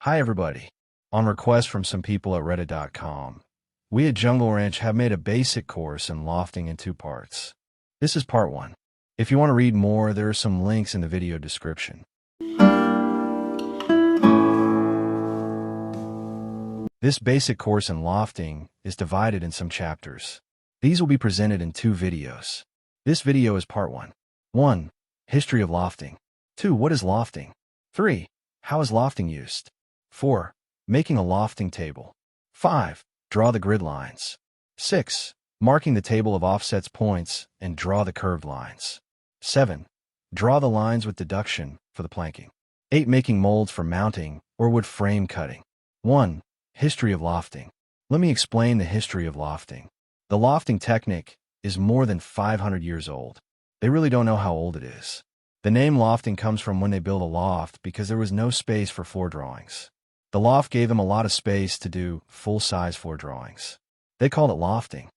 Hi everybody. On request from some people at reddit.com, we at JungleRanch have made a basic course in lofting in 2 parts. This is part 1. If you want to read more, there are some links in the video description. This basic course in lofting is divided in some chapters. These will be presented in 2 videos. This video is part 1. 1. History of lofting. 2. What is lofting? 3. How is lofting used? 4. Making a lofting table. 5. Draw the grid lines. 6. Marking the table of offsets points and draw the curved lines. 7. Draw the lines with deduction for the planking. 8. Making molds for mounting or wood frame cutting. 1. History of lofting. Let me explain the history of lofting. The lofting technique is more than 500 years old. They really don't know how old it is. The name lofting comes from when they built a loft because there was no space for floor drawings. The loft gave them a lot of space to do full-size floor drawings. They called it lofting.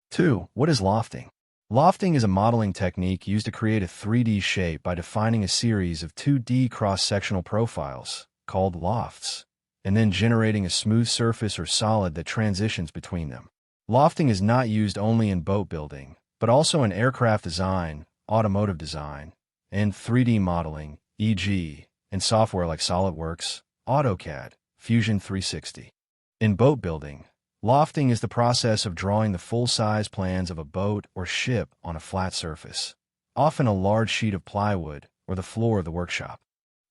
2. What is lofting? Lofting is a modeling technique used to create a 3D shape by defining a series of 2D cross-sectional profiles, called lofts, and then generating a smooth surface or solid that transitions between them. Lofting is not used only in boat building, but also in aircraft design, automotive design, and 3D modeling, e.g., in software like SolidWorks, AutoCAD, Fusion 360. In boat building, lofting is the process of drawing the full-size plans of a boat or ship on a flat surface, often a large sheet of plywood or the floor of the workshop.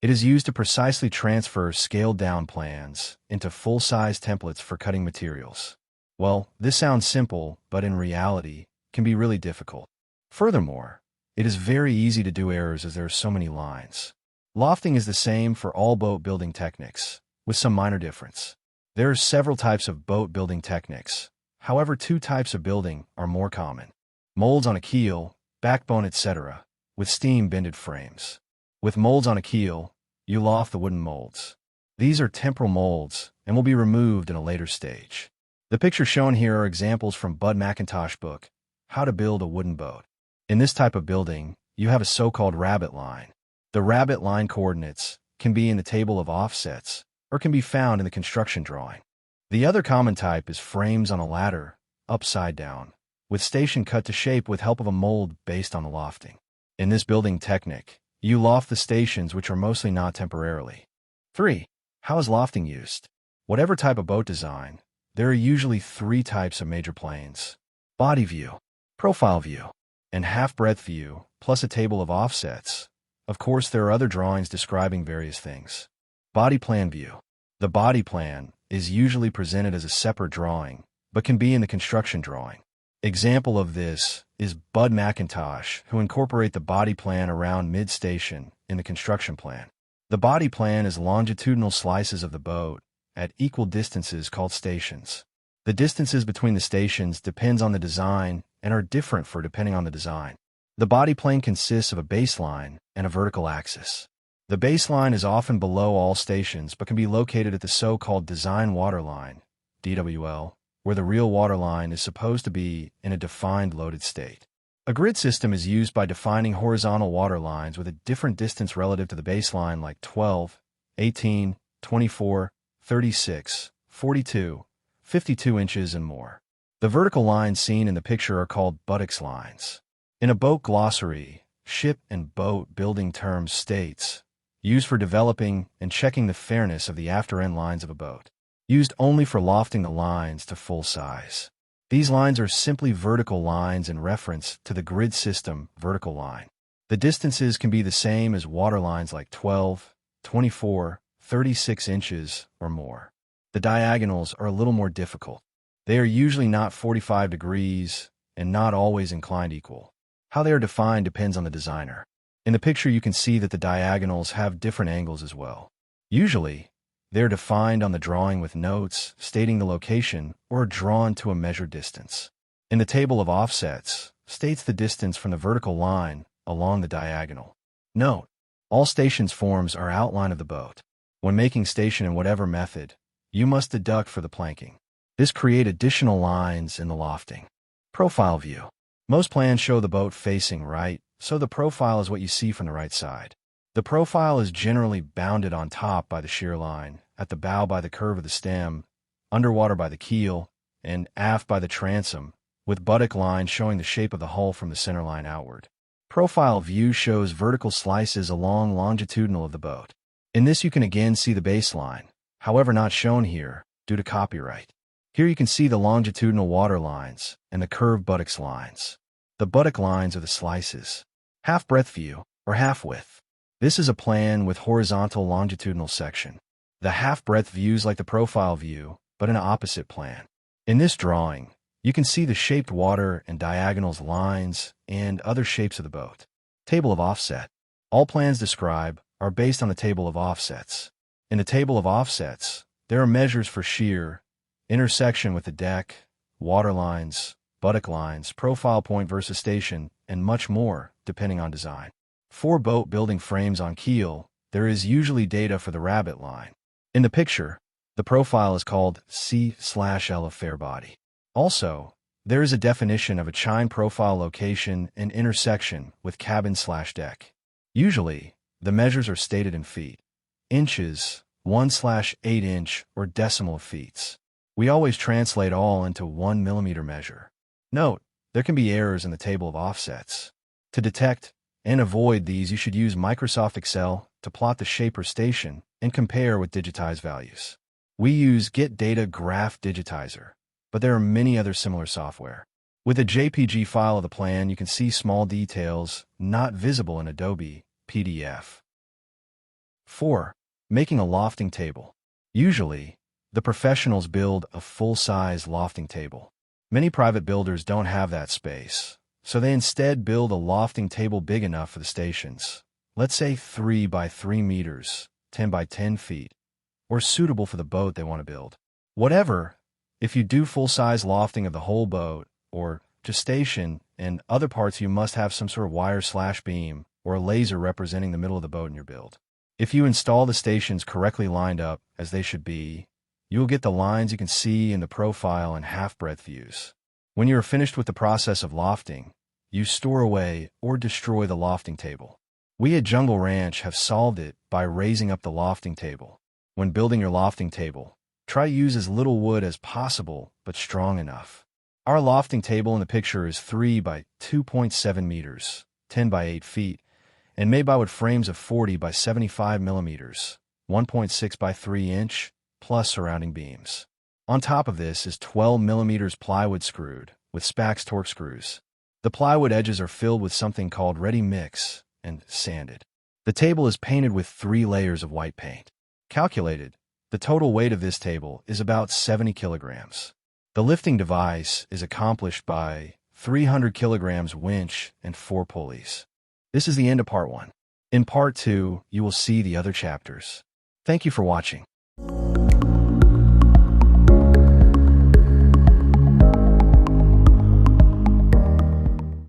It is used to precisely transfer scaled-down plans into full-size templates for cutting materials. Well, this sounds simple, but in reality, can be really difficult. Furthermore, it is very easy to do errors as there are so many lines. Lofting is the same for all boat building techniques, with some minor difference. There are several types of boat building techniques. However, 2 types of building are more common. Molds on a keel, backbone, etc., with steam-bended frames. With molds on a keel, you loft the wooden molds. These are temporal molds and will be removed in a later stage. The pictures shown here are examples from McIntosh book, How to Build a Wooden Boat. In this type of building, you have a so-called rabbet line. The rabbet line coordinates can be in the table of offsets or can be found in the construction drawing. The other common type is frames on a ladder, upside down, with station cut to shape with help of a mold based on the lofting. In this building technique, you loft the stations, which are mostly not temporarily. 3. How is lofting used? Whatever type of boat design, there are usually 3 types of major planes: body view, profile view, and half-breadth view, plus a table of offsets. Of course, there are other drawings describing various things. Body plan view. The body plan is usually presented as a separate drawing, but can be in the construction drawing. Example of this is McIntosh, who incorporate the body plan around mid-station in the construction plan. The body plan is longitudinal slices of the boat at equal distances called stations. The distances between the stations depends on the design and are different depending on the design. The body plane consists of a baseline and a vertical axis. The baseline is often below all stations but can be located at the so-called design waterline, DWL, where the real waterline is supposed to be in a defined loaded state. A grid system is used by defining horizontal water lines with a different distance relative to the baseline, like 12, 18, 24, 36, 42, 52 inches and more. The vertical lines seen in the picture are called buttocks lines. In a boat glossary, ship and boat building terms states, used for developing and checking the fairness of the after-end lines of a boat. Used only for lofting the lines to full size. These lines are simply vertical lines in reference to the grid system vertical line. The distances can be the same as water lines like 12, 24, 36 inches or more. The diagonals are a little more difficult. They are usually not 45 degrees and not always inclined equal. How they are defined depends on the designer. In the picture you can see that the diagonals have different angles as well. Usually, they are defined on the drawing with notes stating the location or drawn to a measured distance. In the table of offsets, states the distance from the vertical line along the diagonal. Note, all stations forms are outline of the boat. When making station in whatever method, you must deduct for the planking. This create additional lines in the lofting. Profile view. Most plans show the boat facing right, so the profile is what you see from the right side. The profile is generally bounded on top by the shear line, at the bow by the curve of the stem, underwater by the keel, and aft by the transom, with buttock lines showing the shape of the hull from the centerline outward. Profile view shows vertical slices along longitudinal of the boat. In this you can again see the baseline, however not shown here, due to copyright. Here you can see the longitudinal water lines and the curved buttocks lines. The buttock lines are the slices. Half-breadth view, or half-width. This is a plan with horizontal longitudinal section. The half-breadth views like the profile view, but in an opposite plan. In this drawing, you can see the shaped water and diagonals lines and other shapes of the boat. Table of offset. All plans described are based on the table of offsets. In the table of offsets, there are measures for shear, intersection with the deck, water lines, buttock lines, profile point versus station, and much more, depending on design. For boat building frames on keel, there is usually data for the rabbet line. In the picture, the profile is called C/L of fair body. Also, there is a definition of a chine profile location and intersection with cabin/deck. Usually, the measures are stated in feet, inches, 1/8 inch, or decimal feet. We always translate all into 1 millimeter measure. Note, there can be errors in the table of offsets. To detect and avoid these, you should use Microsoft Excel to plot the shape or station and compare with digitized values. We use Get Data Graph Digitizer, but there are many other similar software. With a JPG file of the plan, you can see small details not visible in Adobe PDF. 4. Making a lofting table. Usually, the professionals build a full-size lofting table. Many private builders don't have that space, so they instead build a lofting table big enough for the stations. Let's say 3 by 3 meters, 10 by 10 feet, or suitable for the boat they want to build. Whatever, if you do full-size lofting of the whole boat, or just station and other parts, you must have some sort of wire/beam or a laser representing the middle of the boat in your build. If you install the stations correctly lined up as they should be, you will get the lines you can see in the profile and half-breadth views. When you are finished with the process of lofting, you store away or destroy the lofting table. We at JungleRanch have solved it by raising up the lofting table. When building your lofting table, try to use as little wood as possible, but strong enough. Our lofting table in the picture is 3 by 2.7 meters, 10 by 8 feet, and made by wood frames of 40 by 75 millimeters, 1.6 by 3 inch, plus surrounding beams. On top of this is 12 millimeters plywood screwed with Spax torque screws. The plywood edges are filled with something called ready mix and sanded. The table is painted with 3 layers of white paint. Calculated, the total weight of this table is about 70 kilograms. The lifting device is accomplished by 300 kilograms winch and 4 pulleys. This is the end of part 1. In part 2, you will see the other chapters. Thank you for watching.